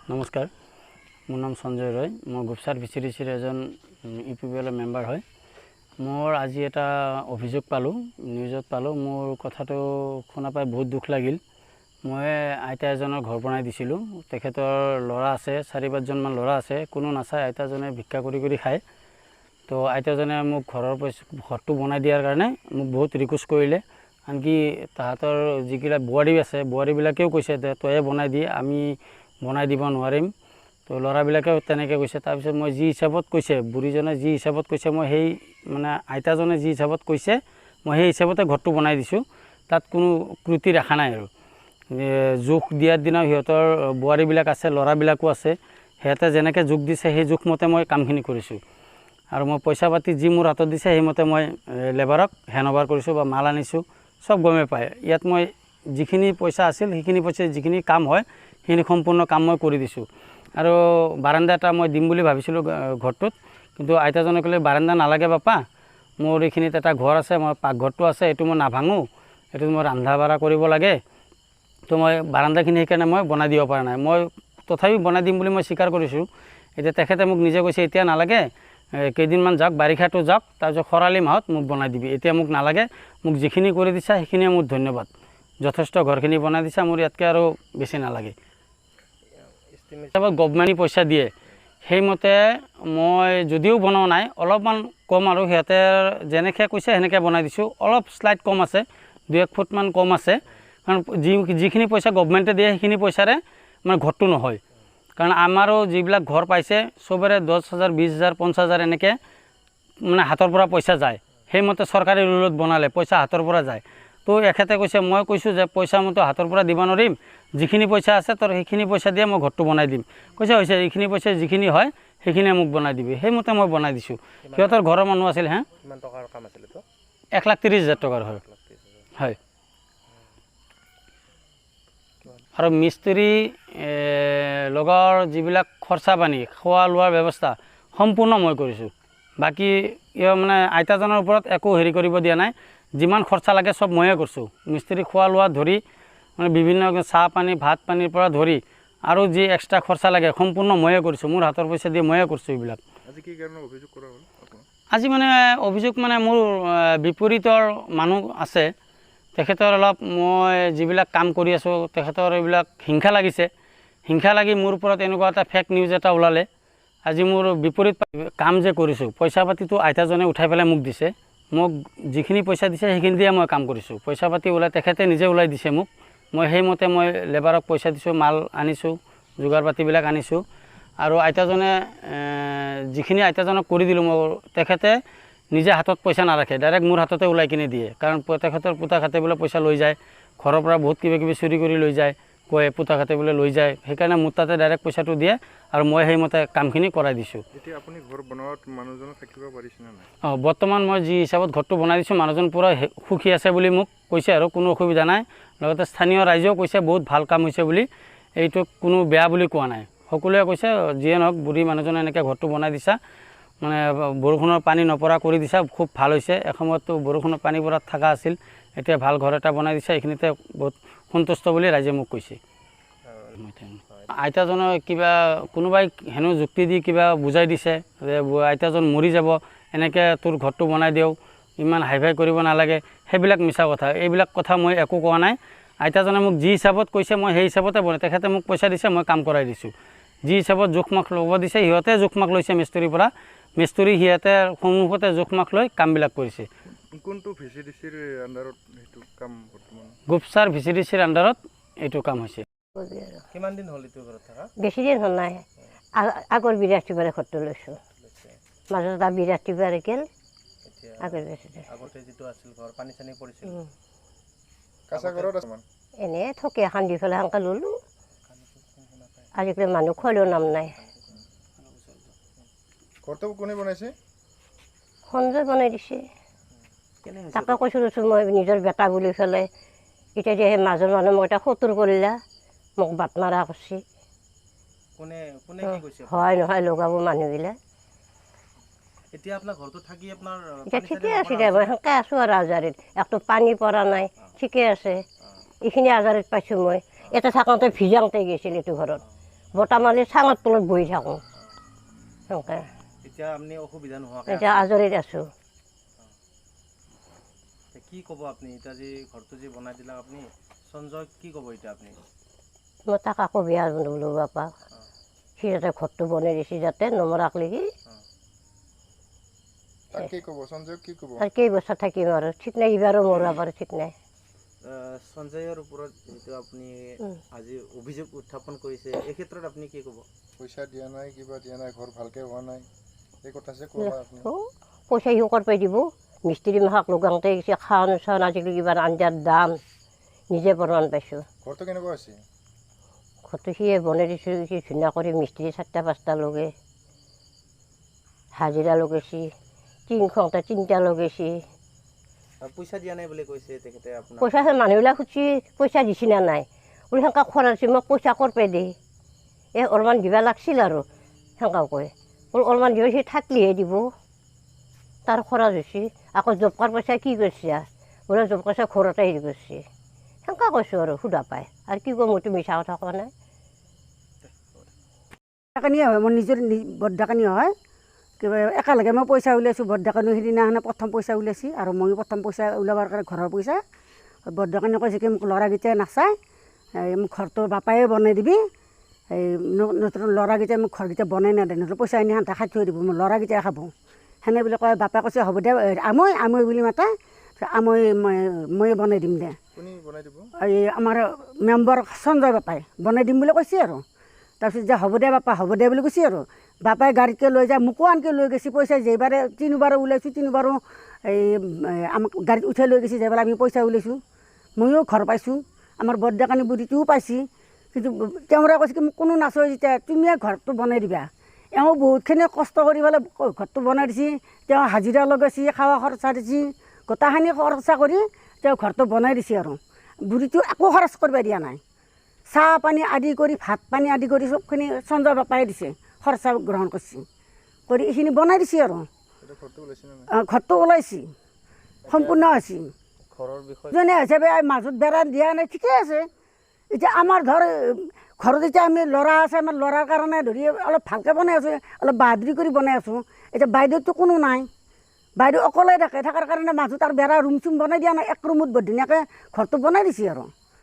নমস্কাৰ, মোৰ নাম সঞ্জয় ৰয়। মই গোপচাৰ ভিচিডিচিৰ এজন ইউপিপিএলৰ মেম্বাৰ হয়। মোৰ আজি এটা অভিযোগ পালোঁ, নিউজত পালোঁ। মোৰ কথাটো শুনা পাই বহুত দুখ লাগিল। মই আইতা এজনৰ ঘৰ বনাই দিছিলোঁ। তেখেতৰ ল'ৰা আছে, 4-5জনমান ল'ৰা আছে। কোনো নাচায়, আইতাজনে ভিক্ষা কৰি কৰি খায়। তো আইতাজনে মোক ঘৰটো বনাই দিয়াৰ কাৰণে মোক বহুত ৰিকুৱেষ্ট কৰিলে। আনকি তাহাঁতৰ যিকেইটা বোৱাৰী আছে, বোৱাৰীবিলাকেও কৈছে যে তয়ে বনাই দি, আমি বনাই দিব নোৱাৰিম। তো ল'ৰাবিলাকেও তেনেকৈ কৈছে। তাৰপিছত মই যি হিচাপত কৈছে, বুঢ়ীজনে যি হিচাপত কৈছে, মই সেই মানে আইতাজনে যি হিচাপত কৈছে, মই সেই হিচাপতে ঘৰটো বনাই দিছোঁ। তাত কোনো ক্ৰুটি ৰাখা নাই আৰু জোখ দিয়াৰ দিনা সিহঁতৰ বোৱাৰীবিলাক আছে, ল'ৰাবিলাকো আছে। সিহঁতে যেনেকৈ জোখ দিছে সেই জোখমতে মই কামখিনি কৰিছোঁ। আৰু মই পইচা পাতি যি মোৰ হাতত দিছে সেইমতে মই লেবাৰক হেণ্ডঅভাৰ কৰিছোঁ বা মাল আনিছোঁ, চব গমে পায়। ইয়াত মই যিখিনি পইচা আছিল সেইখিনি পইচা যিখিনি কাম হয় সেইখিনি সম্পূৰ্ণ কাম মই কৰি দিছোঁ। আৰু বাৰাণ্ডা এটা মই দিম বুলি ভাবিছিলোঁ ঘৰটোত, কিন্তু আইতাজনে ক'লে বাৰাণ্ডা নালাগে বাপা, মোৰ এইখিনিত এটা ঘৰ আছে, মই পাকঘৰটো আছে, এইটো মই নাভাঙোঁ, এইটোত মই ৰন্ধা বঢ়া কৰিব লাগে। তো মই বাৰাণ্ডাখিনি সেইকাৰণে মই বনাই দিব পৰা নাই। মই তথাপিও বনাই দিম বুলি মই স্বীকাৰ কৰিছোঁ। এতিয়া তেখেতে মোক নিজে কৈছে এতিয়া নালাগে, কেইদিনমান যাওক, বাৰিষাটো যাওক, তাৰপিছত খৰালি মাহত মোক বনাই দিবি, এতিয়া মোক নালাগে, মোক যিখিনি কৰি দিছা সেইখিনিয়ে মোৰ ধন্যবাদ, যথেষ্ট ঘৰখিনি বনাই দিছা, মোৰ ইয়াতকৈ আৰু বেছি নালাগে। গভমেণ্টে পইচা দিয়ে, সেইমতে মই যদিও বনোৱা নাই, অলপমান কম আৰু সিহঁতে যেনেকৈ কৈছে সেনেকৈ বনাই দিছোঁ। অলপ শ্লাইড কম আছে, 2-1 ফুটমান কম আছে। কাৰণ যিখিনি পইচা গভমেণ্টে দিয়ে সেইখিনি পইচাৰে মানে ঘৰটো নহয়। কাৰণ আমাৰো যিবিলাক ঘৰ পাইছে চবৰে 10,000, 20,000, 50,000 এনেকৈ মানে হাতৰ পৰা পইচা যায়। সেইমতে চৰকাৰী ৰুলত বনালে পইচা হাতৰ পৰা যায়। তো এখেতে কৈছে, মই কৈছোঁ যে পইচা মইতো হাতৰ পৰা দিব নোৱাৰিম, যিখিনি পইচা আছে তোৰ সেইখিনি পইচা দিয়ে মই ঘৰটো বনাই দিম। কৈছে হৈছে এইখিনি পইচা যিখিনি হয় সেইখিনিয়ে মোক বনাই দিবি। সেইমতে মই বনাই দিছোঁ। সিহঁতৰ ঘৰৰ মানুহ আছিল। কিমান টকাৰ কাম আছিল তো? 1,30,000 টকাৰ হয়। হয়। আৰু মিস্ত্ৰী লগৰ যিবিলাক খৰচা পানী, খোৱা লোৱাৰ ব্যৱস্থা সম্পূৰ্ণ মই কৰিছোঁ। বাকী মানে আইতাজনৰ ওপৰত একো হেৰি কৰিব দিয়া নাই। যিমান খৰচা লাগে চব ময়ে কৰিছোঁ। মিস্ত্ৰী খোৱা লোৱা ধৰি মানে বিভিন্ন চাহ পানী, ভাত পানীৰ পৰা ধৰি আৰু যি এক্সট্ৰা খৰচা লাগে সম্পূৰ্ণ ময়ে কৰিছোঁ। মোৰ হাতৰ পইচা দিয়ে ময়ে কৰিছোঁ এইবিলাক। আজি কি কাৰণে অভিযোগ কৰা হ'ল? আজি মানে অভিযোগ মানে মোৰ বিপৰীতৰ মানুহ আছে, তেখেতৰ অলপ মই যিবিলাক কাম কৰি আছোঁ তেখেতৰ এইবিলাক হিংসা লাগিছে। হিংসা লাগি মোৰ ওপৰত এনেকুৱা এটা ফেক নিউজ এটা ওলালে। আজি মোৰ বিপৰীত কাম যে কৰিছোঁ, পইচা পাতিটো আইতাজনে উঠাই পেলাই মোক দিছে। মোক যিখিনি পইচা দিছে সেইখিনি দিয়ে মই কাম কৰিছোঁ। পইচা পাতি ওলাই তেখেতে নিজে ওলাই দিছে মোক। মই সেইমতে মই লেবাৰক পইচা দিছোঁ, মাল আনিছোঁ, যোগাৰ পাতিবিলাক আনিছোঁ। আৰু আইতাজনে যিখিনি আইতাজনক কৰি দিলোঁ মই, তেখেতে নিজে হাতত পইচা নাৰাখে, ডাইৰেক্ট মোৰ হাততে ওলাই কিনে দিয়ে। কাৰণ তেখেতৰ পুতাক হাতে বোলে পইচা লৈ যায়, ঘৰৰ পৰা বহুত কিবা কিবি চুৰি কৰি লৈ যায়, কয় পুতাক হাতে বোলে লৈ যায়। সেইকাৰণে মোৰ তাতে ডাইৰেক্ট পইচাটো দিয়ে আৰু মই সেইমতে কামখিনি কৰাই দিছোঁ। এতিয়া আপুনি ঘৰ বনোৱাত মানুহজনক থাকিব পাৰিছেনে নাই? বৰ্তমান মই যি হিচাপত ঘৰটো বনাই দিছোঁ, মানুহজন পূৰা সুখী আছে বুলি মোক কৈছে আৰু কোনো অসুবিধা নাই। লগতে স্থানীয় ৰাইজেও কৈছে বহুত ভাল কাম হৈছে বুলি, এইটো কোনো বেয়া বুলি কোৱা নাই। সকলোৱে কৈছে যিয়ে নহওক বুঢ়ী মানুহজনে এনেকৈ ঘৰটো বনাই দিছা, মানে বৰষুণৰ পানী নপৰা কৰি দিছা, খুব ভাল হৈছে। এসময়ততো বৰষুণৰ পানী পৰাত থকা আছিল, এতিয়া ভাল ঘৰ এটা বনাই দিছা, এইখিনিতে বহুত সন্তুষ্ট বুলি ৰাইজে মোক কৈছে। আইতাজনৰ কিবা কোনোবাই হেনো যুক্তি দি কিবা বুজাই দিছে যে আইতাজন মৰি যাব, এনেকৈ তোৰ ঘৰটো বনাই দিওঁ, ইমান হাই ফাই কৰিব নালাগে, সেইবিলাক মিছা কথা। এইবিলাক কথা মই একো কোৱা নাই। আইতাজনে মোক যি হিচাপত কৈছে মই সেই হিচাপতে বনাই, তেখেতে মোক পইচা দিছে, মই কাম কৰাই দিছোঁ। যি হিচাপত জোখমাখ ল'ব দিছে সিহঁতে জোখমাখ লৈছে মিস্ত্ৰীৰ পৰা, মিস্ত্ৰী সিহঁতে সন্মুখতে জোখমাখ লৈ কামবিলাক কৰিছে। কোনটো ভিচিডিচিৰ আণ্ডাৰত সেইটো কাম বৰ্তমান? গোপচাৰ ভিচিডিচিৰ আণ্ডাৰত এইটো কাম হৈছে। কিমান দিন হ'ল এইটো ঘৰত থকা? বেছি দিন হ'ল নাই, আগৰ বৃহস্পতিবাৰে ঘৰটো লৈছোঁ। মাজত এটা বৃহস্পতিবাৰে গ'ল, আগৰ বৃহস্পতিবাৰে। আগতে যিটো আছিল ঘৰ, পানী চানী পৰিছিল? কাঁচা ঘৰত আছে মান এনেই ঠকে এখন দি পেলাই সেনেকৈ ল'লোঁ। আজিকালি মানুহ খোৱালেও নাম নাই। ঘৰটো কোনে বনাইছে? সঞ্জয় বনাই দিছে। তাকে কৈছোঁ দেচোন মই নিজৰ বেটা বুলি পেলাই, এতিয়া যে সেই মাজৰ মানুহ মোক এতিয়া 70 কৰিলা, মোক বাট মাৰা কৰিছে। হয় নহয় লগাব মানুহবিলাক। এতিয়া আপোনাৰ ঘৰটো থাকি আপোনাৰ এতিয়া ঠিকে আছে দে, মই সেনেকৈ আছোঁ আৰু আজাৰিত, একতো পানী পৰা নাই, ঠিকে আছে। এইখিনি আজাৰিত পাইছোঁ মই। ইয়াতে থাকোঁতে ভিজাওঁতে গৈছিল এইটো ঘৰত, বতাহ মাৰি চাঙৰ তলত বহি থাকোঁ সেনেকৈ এতিয়া আপুনি অসুবিধা নোহোৱাকৈ এতিয়া আজৰিত আছোঁ। কি ক'ব আপুনি এতিয়া যে ঘৰটো যে বনাই দিলে আপুনি সঞ্জয় কি ক'ব এতিয়া আপুনি? মই তাক আকৌ বেয়া বোলো বাপা, সি যাতে ঘৰটো বনাই দিছে যাতে নমৰাক লাগি। তাক কি ক'ব, সঞ্জয়ক কি ক'ব? আৰু কেইবছৰ থাকিম আৰু ঠিক নাই, এইবাৰো মৰিব পাৰে ঠিক নাই। সঞ্জয়ৰ ওপৰত যিটো আপুনি আজি অভিযোগ উত্থাপন কৰিছে এই ক্ষেত্ৰত আপুনি কি ক'ব? পইচা দিয়া নাই, কিবা দিয়া নাই, ঘৰ ভালকৈ হোৱা নাই, এই কথা যে ক'বা আপুনি। পইচা সিও ক'ৰ পাই দিব, মিস্ত্ৰী মাহাক লগাওঁতে গৈছে, খাওন চাওন আজিকালি কিবা আঞ্জাৰ দাম নিজে প্ৰমাণ পাইছোঁ। ঘৰটো কেনেকুৱা হৈছে? ঘৰটো সিয়ে বনাই দিছোঁ, সি ধুনীয়া কৰি মিস্ত্ৰী 4টা 5টা লগে হাজিৰা লগাইছে, টিং খওঁতে 3টা লগাইছে। পইচা দিয়া নাই বুলি কৈছে তেখেতে আপোনাক? পইচা সেই মানুহবিলাক সুধছি পইচা দিছি না নাই, বোলে সেনেকা খৰাইছে, মোক পইচা ক'ৰ পাই দে, অলপমান দিবা লাগছিল আৰু সেনেকা কয়। বোলো অলপমান দিব, সি থাকলিহে দিব, তাৰ খৰচ হৈছে। আকৌ জব কাৰ্ড পইচা কি কৰিছে, বোলে জব পইচা ঘৰতে হেৰি কৰিছে, সেনেকা কৈছোঁ আৰু সোধা পাই। আৰু কি ক'ম, মইতো মিছা কথা কোৱা নাই। ডাকানীয়ে হয়, মোৰ নিজৰ বৰডাকানী হয়। কিবা একেলগে মই পইচা উলিয়াইছোঁ, বৰডাকানী সিদিনাখনে প্ৰথম পইচা উলিয়াইছে আৰু ময়ো প্ৰথম পইচা ওলাবৰ কাৰণে ঘৰৰ পইচা। বৰডাকানী কৈছে কি মোক ল'ৰাকেইটাই নাচায়, মোক ঘৰটো বাপায়ে বনাই দিবি, এই নতুন ল'ৰাকেইটাই মোক ঘৰকেইটা বনাই নেদে, নতুন পইচা এনে সিহঁতে খাই থৈ দিব, মোৰ ল'ৰাকেইটাই খাব সেনে বুলি কয়। বাপাই কৈছে হ'ব দে, আমৈ বুলি মাতে, আমৈ মই বনাই দিম দে। কোনে বনাই দিব? এই আমাৰ মেম্বাৰ সঞ্জয় বাপাই বনাই দিম বুলি কৈছে আৰু। তাৰপিছত যে হ'ব দে বাপা, হ'ব দে বুলি কৈছে আৰু। বাপাই গাড়ীতে লৈ যায়, মোকো আনকি লৈ গৈছে পইচা, যেইবাৰে 3বাৰো ওলাইছোঁ 3বাৰো এই আমাক গাড়ীত উঠাই লৈ গৈছে, যেইবাৰ আমি পইচা ওলাইছোঁ। ময়ো ঘৰ পাইছোঁ, আমাৰ বৰডাকানী বুঢ়ীটোও পাইছে, কিন্তু তেওঁৰে কৈছে কি মোক কোনো নাচয় যেতিয়া তুমিয়ে ঘৰটো বনাই দিবা। এওঁ বহুতখিনি কষ্ট কৰি পেলাই ঘৰটো বনাই দিছে, তেওঁ হাজিৰা লগাইছে, খাৱা খৰচা দিছে, গোটেইখিনি খৰচা কৰি তেওঁ ঘৰটো বনাই দিছে আৰু। বুঢ়ীটো একো খৰচ কৰিব দিয়া নাই, চাহ পানী আদি কৰি ভাত পানী আদি কৰি চবখিনি সঞ্জয় বাপাই দিছে, খৰচা গ্ৰহণ কৰিছে, কৰি এইখিনি বনাই দিছে আৰু। ঘৰটো ওলাইছে নে নাই? ঘৰটো ওলাইছে, সম্পূৰ্ণ হৈছে। ঘৰৰ বিষয়ে যেনে হিচাপে মাজত বেৰা দিয়া নাই, ঠিকে আছে। এতিয়া আমাৰ ধৰ ঘৰত এতিয়া আমি ল'ৰা আছে, আমাৰ ল'ৰাৰ কাৰণে ধৰি অলপ ভালকৈ বনাই আছোঁ, অলপ বাহাদুৰি কৰি বনাই আছোঁ। এতিয়া বাইদেউতো কোনো নাই, বাইদেউ অকলে থাকে, থকাৰ কাৰণে মাজত আৰু বেৰা ৰুম চুম বনাই দিয়া নাই, এক ৰুমত বৰ ধুনীয়াকৈ ঘৰটো বনাই দিছে আৰু।